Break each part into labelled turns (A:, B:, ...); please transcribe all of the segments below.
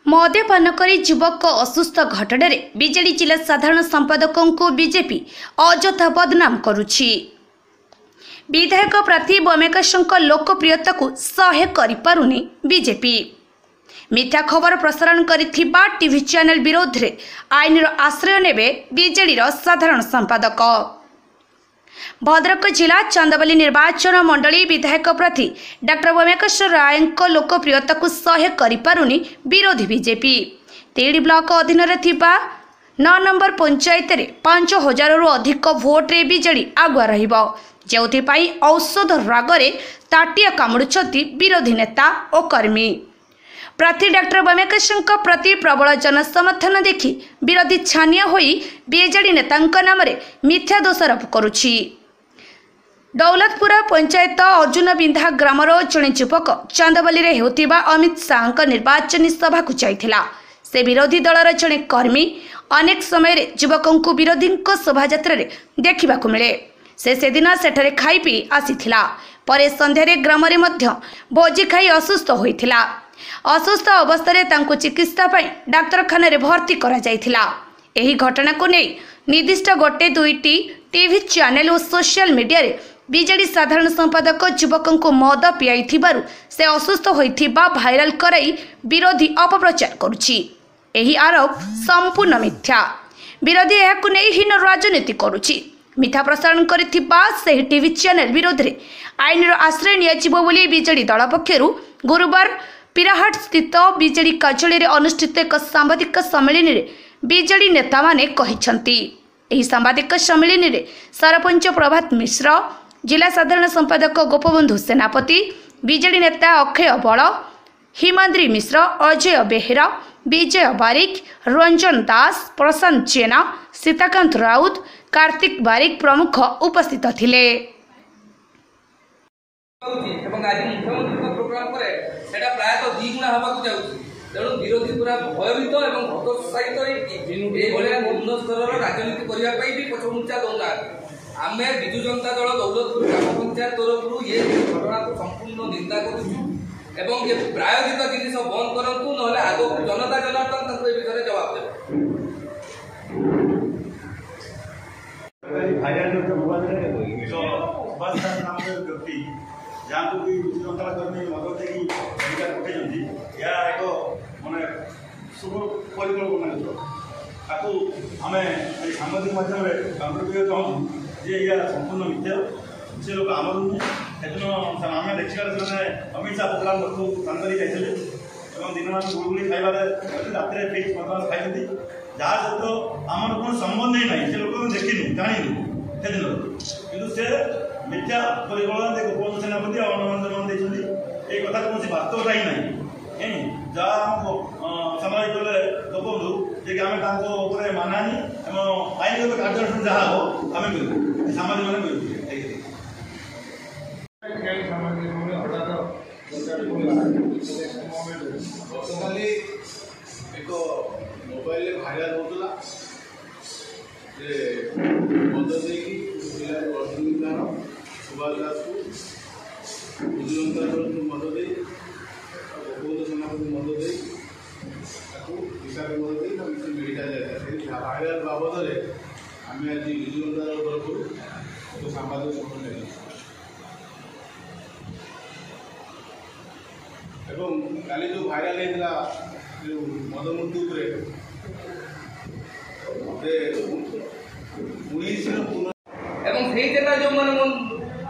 A: मद्यपान कर युवक असुस्थ घटना बीजेडी जिला साधारण संपादकों को बीजेपी अजथा बदनाम करुछि। विधायक प्रार्थी बमेकेशंक लोकप्रियता को सह्य करिपारुनी बीजेपी मिथ्या खबर प्रसारण करिथिबा टीवी चैनल विरोध रे आईन आश्रय नेबे बीजेडी साधारण संपादक। भद्रक जिला चांदबाली निर्वाचन मंडली विधायक प्रार्थी डॉक्टर बमेकेश्वर राय लोकप्रियता को सह्य करिपारुनी विरोधी बीजेपी तेड़ी ब्लॉक अधीन 9 नंबर पंचायत रे 5000 रु अधिक भोट रे बीजेडी आगुआ रहिबो, जेउथिपाई औषध रागरे ताटिया कामुडुछंती विरोधी नेता और कर्मी। प्रार्थी डॉक्टर बमेकेशंक प्रति प्रबल जनसमर्थन देखि विरोधी छानिया होई बीजेडी नेतांक नाम रे मिथ्या दोषारोप करुछि। दौलतपुरा पंचायत अर्जुन बिंधा ग्रामर जड़े युवक चांदबाली रे हेउतिबा अमित शाह निर्वाचनी सभा को जाइथिला। से विरोधी दलर जड़े कर्मी अनेक समय युवकों को विरोधी शोभायात्रा रे देखा मिले। से दिन सेठरे खाई पी आसीथिला। परे संध्यारे ग्राम रे मध्य भोजी खाई असुस्थ होइथिला। असुस्थ अवस्था तांको चिकित्सा पई डाक्तरखाना रे भर्ती करा जाइथिला। एही घटना को नै निर्दिष्ट गोटे दुईटी टीवी चैनल और सोशल मीडिया रे बीजेडी साधारण संपादक युवकों को मद पियाई थिबारु से असुस्थ होइथिबा भाइराल कराई विरोधी अपप्रचार करुछि। एही आरोप संपूर्ण मिथ्या। विरोधी एहाकु नै हीन राजनीति करुछि। मिथ्या प्रसारण करिथिबा सेही टीवी चैनल विरोध रे आईन आश्रय नियाजिबो बोली बीजेडी दल पक्षरु गुरुवार पिराहाट स्थित बीजेडी कार्यालय अनुष्ठित एक सांबादिक सम्मेलन रे बीजेडी नेता माने कहिसंती। एही सांबादिक सम्मेलन रे सरपंच प्रभात मिश्र, जिला साधारण संपादक गोपबंधु सेनापति, बीजेडी नेता अक्षय बल, हिमाद्री मिश्र, अजय बेहेरा, विजय बारिक, रंजन दास, प्रशांत जेना, सीताकांत राउत, कार्तिक बारिक प्रमुख उपस्थित थिले।
B: तेणु विरोधी पूरा भयभीत और हतोत्साहित राजनीति करने भी पछमुचा दौना आम विजु जनता दल दौलतपुर ग्राम पंचायत तरफ ये घटना को संपूर्ण निंदा करूँ ये प्रायोजित जिन बंद करूँ ना आग जनता जनार्दन विषय जवाब
C: देवे। जहाँ को भी विजु जनता कर्मी मदद देखिए पठाई एक मानने शुभ परिकल्पना ताकू आम सामाजिक माध्यम चाहूँ जे या संपूर्ण मिथ्या से लोग आम नुहे से आम देखा अमित शाह प्रोग्राम चांदबाली जाइए दिन मान गुड़गुड़ी खाइबार रात फिक्स बर्तमान खाई जहाँ सहित आम कौन संबंध ही ना से लोग देखिनु जाणु से दिन कि मिथ्या परिकल्पना गोपबंधु सेनापति और अनुमान ये कथा कौन बास्तवता ही ना जहाँ सामाजिक दल गोपबंधु जे आम मानानी आईन कार्यानुष्ठान जहाँ हम आम कर सामाजिक मैंने
D: एक मोबाइल भाइराल होता मद देखिए सुभाष दास को मद दे गोपबंधु सेनापति मद दे हिसाब मद दे मेडिकल जाता भाइराल बाबद आम आज विजु जनता दल तरफ एक सांबादिक सम्मेलन एवं काली जो भाइराल होता जो मदमूर्ति जो मैंने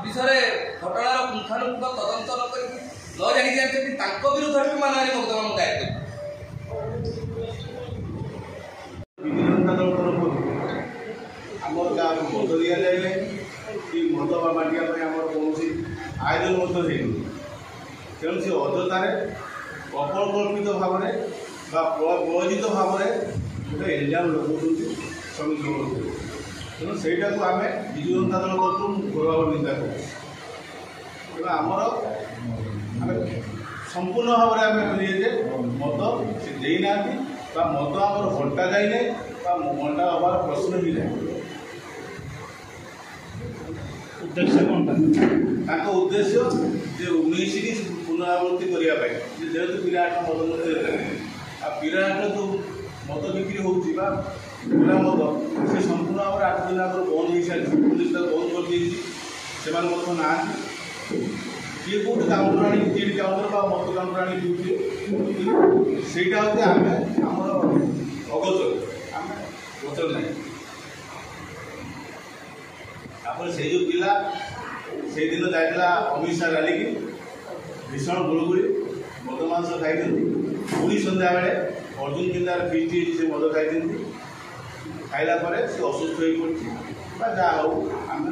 D: विषय घटनार पुंखानुपुंख तदंत न जानी विरुद्ध भी मानहानि मोकदमा दायर विजु जनता दल तरफ आमर क्या मद दि जाए कि मद बांटा आम कौन आयोजन तेणु से अजतार अपकल्पित भाव प्रयोजित भाव गोटे इल्जाम लगाऊँ श्रमिक तेणु सहीटा को आम विजु जनता दल तरफ घोर भाव निंदा करूँ। आमर आम संपूर्ण भाव में जे मद से देना मद आम बंटा जाए बंटा हबार प्रश्न भी ना उद्देश्य कौन उद्देश्य जे 19 पुनरावृत्ति करने जेहेतु पिला मदमूर्ति आ पिला ବିକ୍ରି ହେଉଛି ବା ବୁଲା ମଦ ସେ ସମ୍ପୂର୍ଣ୍ଣ ଭାବରେ 8 ଦିନ ଆଗରୁ ବନ୍ଦ ହୋଇସାରିଛି। ପୁଲିସ୍ ତାକୁ ବନ୍ଦ କରିଦେଇଛି। ସେମାନେ ମଧ୍ୟ ନାହାନ୍ତି। କିଏ କେଉଁଠି କାଉଣ୍ଟର ଆଣିକି ଚିଟ୍ କାଉଣ୍ଟର ବା ମଦ କାଉଣ୍ଟର ଆଣିକି ପିଉଥିବେ। ସେଇଟା ହେଉଛି ଆମେ ଆମର ଅଗୋଚର, ଆମେ ଗୋଚର ନାହିଁ। ତାପରେ ସେଇ ଯେଉଁ ପିଲା ସେଇଦିନ ଯାଇଥିଲା ଅମିତ ଶାହା ରାଲିକି, ଭୀଷଣ ଗୁଳୁଗୁଳି ମଦ ମାଂସ ଖାଇଛନ୍ତି। ପୁଣି ସନ୍ଧ୍ୟାବେଳେ ଅର୍ଜୁନ ବିନ୍ଦାର ଫିଷ୍ଟ ହେଇଛି, ସେ ମଦ ଖାଇଛନ୍ତି। ଖାଇଲା ପରେ ସେ ଅସୁସ୍ଥ ହୋଇପଡ଼ିଛି ବା ଯାହା ହଉ ଆମେ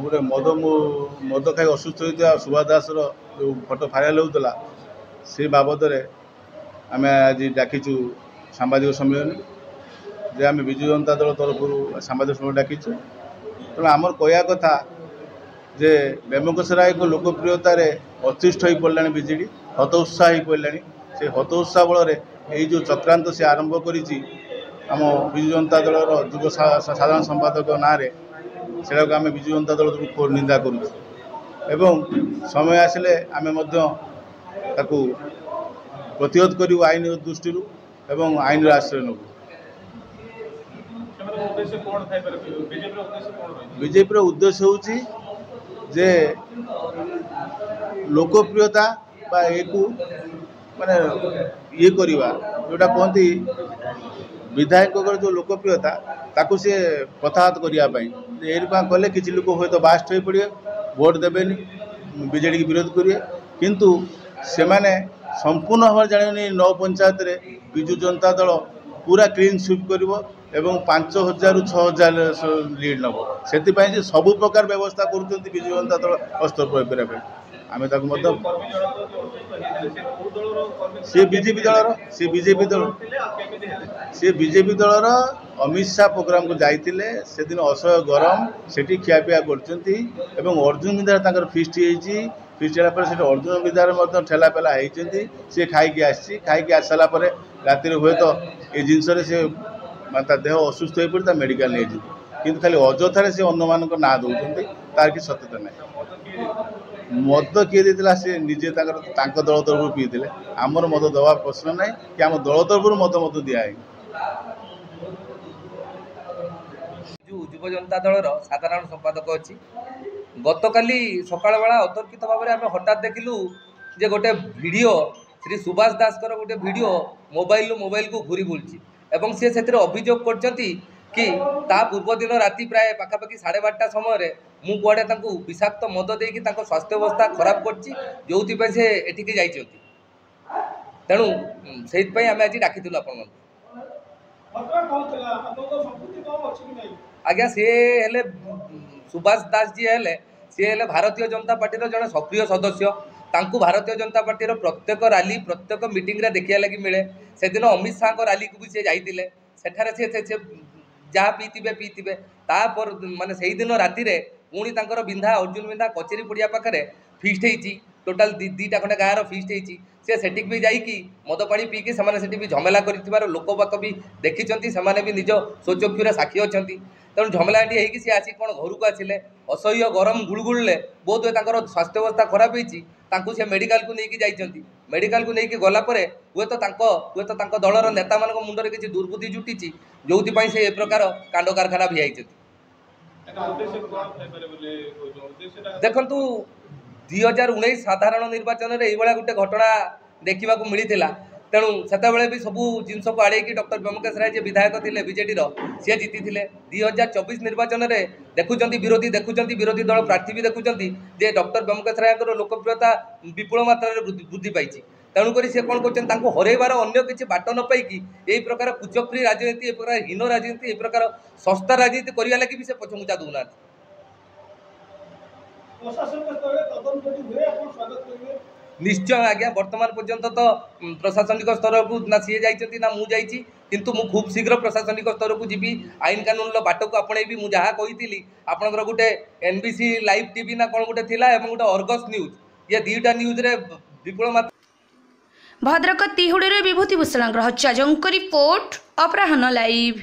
D: ଗୋଟେ ମଦ ଖାଇ ଅସୁସ୍ଥ ହୋଇଥିବା ସୁଭାଷ ଦାସର ଯେଉଁ ଫଟୋ ଭାଇରାଲ୍ ହେଉଥିଲା ସେ ବାବଦରେ ଆମେ ଆଜି ଡାକିଛୁ ସାମ୍ବାଦିକ ସମ୍ମିଳନୀ, ଯେ ଆମେ ବିଜୁ ଜନତା ଦଳ ତରଫରୁ ସାମ୍ବାଦିକ ସମ୍ମିଳନୀ ଡାକିଛୁ। ତେଣୁ ଆମର କହିବା କଥା ଯେ ବ୍ୟୋମକେଶ ରାୟଙ୍କ ଲୋକପ୍ରିୟତାରେ ଅତିଷ୍ଠ ହୋଇପଡ଼ିଲାଣି ବିଜେଡ଼ି, ହତୋତ୍ସାହ ହୋଇପଡ଼ିଲାଣି। ସେ ହତୋତ୍ସାହ ବଳରେ ଏଇ ଯେଉଁ ଚକ୍ରାନ୍ତ ସେ ଆରମ୍ଭ କରିଛି ଆମ ବିଜୁ ଜନତା ଦଳର ଯୁବ ସାଧାରଣ ସମ୍ପାଦକ ନାଁରେ, ସେଟାକୁ ଆମେ ବିଜୁ ଜନତା ଦଳ ତରଫରୁ ନିନ୍ଦା କରୁଛୁ ଏବଂ ସମୟ ଆସିଲେ ଆମେ ମଧ୍ୟ ତାକୁ ପ୍ରତିରୋଧ କରିବୁ ଆଇନ ଦୃଷ୍ଟିରୁ ଏବଂ ଆଇନର ଆଶ୍ରୟ ନେବୁ। ବିଜେପିର ଉଦ୍ଦେଶ୍ୟ ହେଉଛି ଯେ ଲୋକପ୍ରିୟତା ବା ଏକୁ ମାନେ ଇଏ କରିବା, ଯେଉଁଟା କୁହନ୍ତି ବିଧାୟକଙ୍କର ଯେଉଁ ଲୋକପ୍ରିୟତା ତାକୁ ସେ ପ୍ରତ୍ୟାଘାତ କରିବା ପାଇଁ। ଏଇଟା କଲେ କିଛି ଲୋକ ହୁଏତ ବାଷ୍ଟ ହୋଇପଡ଼ିବେ, ଭୋଟ ଦେବେନି, ବିଜେଡ଼ିକି ବିରୋଧ କରିବେ। କିନ୍ତୁ ସେମାନେ ସମ୍ପୂର୍ଣ୍ଣ ଭାବରେ ଜାଣିବେନି 9 ପଞ୍ଚାୟତରେ ବିଜୁ ଜନତା ଦଳ ପୁରା କ୍ଲିନ୍ ସୁଇପ୍ କରିବ ଏବଂ 5000ରୁ 6000 ଲିଡ୍ ନେବ। ସେଥିପାଇଁ ଯେ ସବୁ ପ୍ରକାର ବ୍ୟବସ୍ଥା କରୁଛନ୍ତି ବିଜୁ ଜନତା ଦଳ ଅସ୍ତ୍ର ପ୍ରୟୋଗ କରିବା ପାଇଁ। ଆମେ ତାକୁ ମଧ୍ୟ ସେ ବିଜେପି ଦଳର ଅମିତ ଶାହା ପ୍ରୋଗ୍ରାମକୁ ଯାଇଥିଲେ। ସେଦିନ ଅସହ୍ୟ ଗରମ, ସେଠି ଖିଆପିଆ କରୁଛନ୍ତି ଏବଂ ଅର୍ଜୁନ ବିନ୍ଦାରେ ତାଙ୍କର ଫିଷ୍ଟ ହେଇଛି। ଫିଷ୍ଟ ହେଲା ପରେ ସେଠି ଅର୍ଜୁନ ବିନ୍ଦାରେ ମଧ୍ୟ ଠେଲା ପେଲା ହେଇଛନ୍ତି। ସେ ଖାଇକି ଆସିଛି, ଖାଇକି ଆସିସାରିଲା ପରେ ରାତିରେ ହୁଏତ ଏ ଜିନିଷରେ ସେ ତା ଦେହ ଅସୁସ୍ଥ ହୋଇପଡ଼ି ତା ମେଡ଼ିକାଲ ନେଇଯିବ। କିନ୍ତୁ ଖାଲି ଅଯଥାରେ ସେ ଅନ୍ୟମାନଙ୍କ ନାଁ ଦେଉଛନ୍ତି, ତାର କିଛି ସତ୍ୟତା ନାହିଁ। ମଦ କିଏ ଦେଇଥିଲା ସେ ନିଜେ ତାଙ୍କ ଦଳ ତରଫରୁ ପିଇଥିଲେ। ଆମର ମଦ ଦେବା ପ୍ରଶ୍ନ ନାହିଁ କି ଆମ ଦଳ ତରଫରୁ ମଦ ଦିଆହେଇନି।
B: ଯୁବ ଜନତା ଦଳର ସାଧାରଣ ସମ୍ପାଦକ ଅଛି। ଗତକାଲି ସକାଳ ବେଳା ଅତର୍କିତ ଭାବରେ ଆମେ ହଠାତ୍ ଦେଖିଲୁ ଯେ ଗୋଟେ ଭିଡ଼ିଓ ଶ୍ରୀ ସୁଭାଷ ଦାସଙ୍କର ଗୋଟେ ଭିଡ଼ିଓ ମୋବାଇଲକୁ ଘୁରି ବୁଲୁଛି ଏବଂ ସେ ସେଥିରେ ଅଭିଯୋଗ କରିଛନ୍ତି କି ତା ପୂର୍ବଦିନ ରାତି ପ୍ରାୟ ପାଖାପାଖି 12:30 ସମୟରେ ମୁଁ କୁଆଡ଼େ ତାଙ୍କୁ ବିଷାକ୍ତ ମଦ ଦେଇକି ତାଙ୍କ ସ୍ୱାସ୍ଥ୍ୟ ଅବସ୍ଥା ଖରାପ କରିଛି, ଯେଉଁଥିପାଇଁ ସେ ଏଠିକି ଯାଇଛନ୍ତି। ତେଣୁ ସେଇଥିପାଇଁ ଆମେ ଆଜି ଡାକିଥିଲୁ ଆପଣମାନଙ୍କୁ। ଆଜ୍ଞା, ସିଏ ହେଲେ ସୁଭାଷ ଦାସ ଯିଏ ହେଲେ ସିଏ ହେଲେ ଭାରତୀୟ ଜନତା ପାର୍ଟିର ଜଣେ ସକ୍ରିୟ ସଦସ୍ୟ। ତାଙ୍କୁ ଭାରତୀୟ ଜନତା ପାର୍ଟିର ପ୍ରତ୍ୟେକ ରାଲି ପ୍ରତ୍ୟେକ ମିଟିଂରେ ଦେଖିବା ଲାଗି ମିଳେ। ସେଦିନ ଅମିତ ଶାହାଙ୍କ ରାଲିକୁ ବି ସେ ଯାଇଥିଲେ। ସେଠାରେ ସେ ଯାହା ପିଇଥିବେ ତାପରେ ମାନେ ସେଇଦିନ ରାତିରେ ପୁଣି ତାଙ୍କର ଅର୍ଜୁନ ବିନ୍ଧା କଚେରୀ ପଡ଼ିଆ ପାଖରେ ଫିଷ୍ଟ ହେଇଛି। ଟୋଟାଲ 2ଟା ଖଣ୍ଡେ ଗାଁର ଫିଷ୍ଟ ହେଇଛି। ସେ ସେଠିକି ବି ଯାଇକି ମଦ ପାଣି ପିଇକି ସେମାନେ ସେଠି ବି ଝମେଲା କରିଥିବାର ଲୋକବାକ ବି ଦେଖିଛନ୍ତି। ସେମାନେ ବି ନିଜ ସ୍ୱଚକ୍ଷୁରେ ସାକ୍ଷୀ ଅଛନ୍ତି। ତେଣୁ ଝମେଲାଟି ହେଇକି ସେ ଆସି କ'ଣ ଘରକୁ ଆସିଲେ, ଅସହ୍ୟ ଗରମ ଗୁଳୁଗୁଳିରେ ବୋଧହୁଏ ତାଙ୍କର ସ୍ୱାସ୍ଥ୍ୟ ଅବସ୍ଥା ଖରାପ ହେଇଛି। ତାଙ୍କୁ ସେ ମେଡ଼ିକାଲକୁ ନେଇକି ଯାଇଛନ୍ତି। ମେଡ଼ିକାଲକୁ ନେଇକି ଗଲା ପରେ ହୁଏତ ତାଙ୍କ ଦଳର ନେତାମାନଙ୍କ ମୁଣ୍ଡରେ କିଛି ଦୁର୍ବୁଦ୍ଧି ଜୁଟିଛି, ଯେଉଁଥିପାଇଁ ସେ ଏ ପ୍ରକାର କାଣ୍ଡ କାରଖାନା ଭିଆଇଛନ୍ତି। ଦେଖନ୍ତୁ, 2019 ସାଧାରଣ ନିର୍ବାଚନରେ ଏଇଭଳିଆ ଗୋଟେ ଘଟଣା ଦେଖିବାକୁ ମିଳିଥିଲା। ତେଣୁ ସେତେବେଳେ ବି ସବୁ ଜିନିଷକୁ ଆଡ଼େଇକି ଡକ୍ଟର ବ୍ୟୋମକେଶ ରାୟ ଯିଏ ବିଧାୟକ ଥିଲେ ବିଜେଡ଼ିର, ସିଏ ଜିତିଥିଲେ। 2024 ନିର୍ବାଚନରେ ଦେଖୁଛନ୍ତି ବିରୋଧୀ ଦଳ ପ୍ରାର୍ଥୀ ବି ଦେଖୁଛନ୍ତି ଯେ ଡକ୍ଟର ବ୍ୟୋମକେଶ ରାୟଙ୍କର ଲୋକପ୍ରିୟତା ବିପୁଳ ମାତ୍ରାରେ ବୃଦ୍ଧି ପାଇଛି। ତେଣୁକରି ସେ କ'ଣ କରୁଛନ୍ତି, ତାଙ୍କୁ ହରାଇବାର ଅନ୍ୟ କିଛି ବାଟ ନ ପାଇକି ଏଇ ପ୍ରକାର କୁଚକ୍ରୀ ରାଜନୀତି, ଏ ପ୍ରକାର ହୀନ ରାଜନୀତି, ଏ ପ୍ରକାର ଶସ୍ତା ରାଜନୀତି କରିବା ଲାଗି ବି ସେ ପଛଘୁଞ୍ଚା ଦେଉନାହାନ୍ତି। ନିଶ୍ଚୟ ଆଜ୍ଞା, ବର୍ତ୍ତମାନ ପର୍ଯ୍ୟନ୍ତ ତ ପ୍ରଶାସନିକ ସ୍ତରକୁ ନା ସିଏ ଯାଇଛନ୍ତି ନା ମୁଁ ଯାଇଛି। କିନ୍ତୁ ମୁଁ ଖୁବ୍ ଶୀଘ୍ର ପ୍ରଶାସନିକ ସ୍ତରକୁ ଯିବି, ଆଇନ କାନୁନର ବାଟକୁ ଆପଣେଇବି। ମୁଁ ଯାହା କହିଥିଲି ଆପଣଙ୍କର ଗୋଟେ NBC ଲାଇଭ୍ TV ନା କ'ଣ ଗୋଟେ ଥିଲା ଏବଂ ଗୋଟେ ଅର୍ଗସ୍ ନ୍ୟୁଜ୍, ଇଏ 2ଟା ନ୍ୟୁଜ୍ରେ ବିପୁଳ ମାତ୍ରା।
A: ଭଦ୍ରକ ତିହୁଡ଼ିରୁ ବିଭୂତି ଭୂଷଣଙ୍କ ରହସ୍ୟଜଙ୍କ ରିପୋର୍ଟ ଅପରାହ୍ନ ଲାଇଭ୍।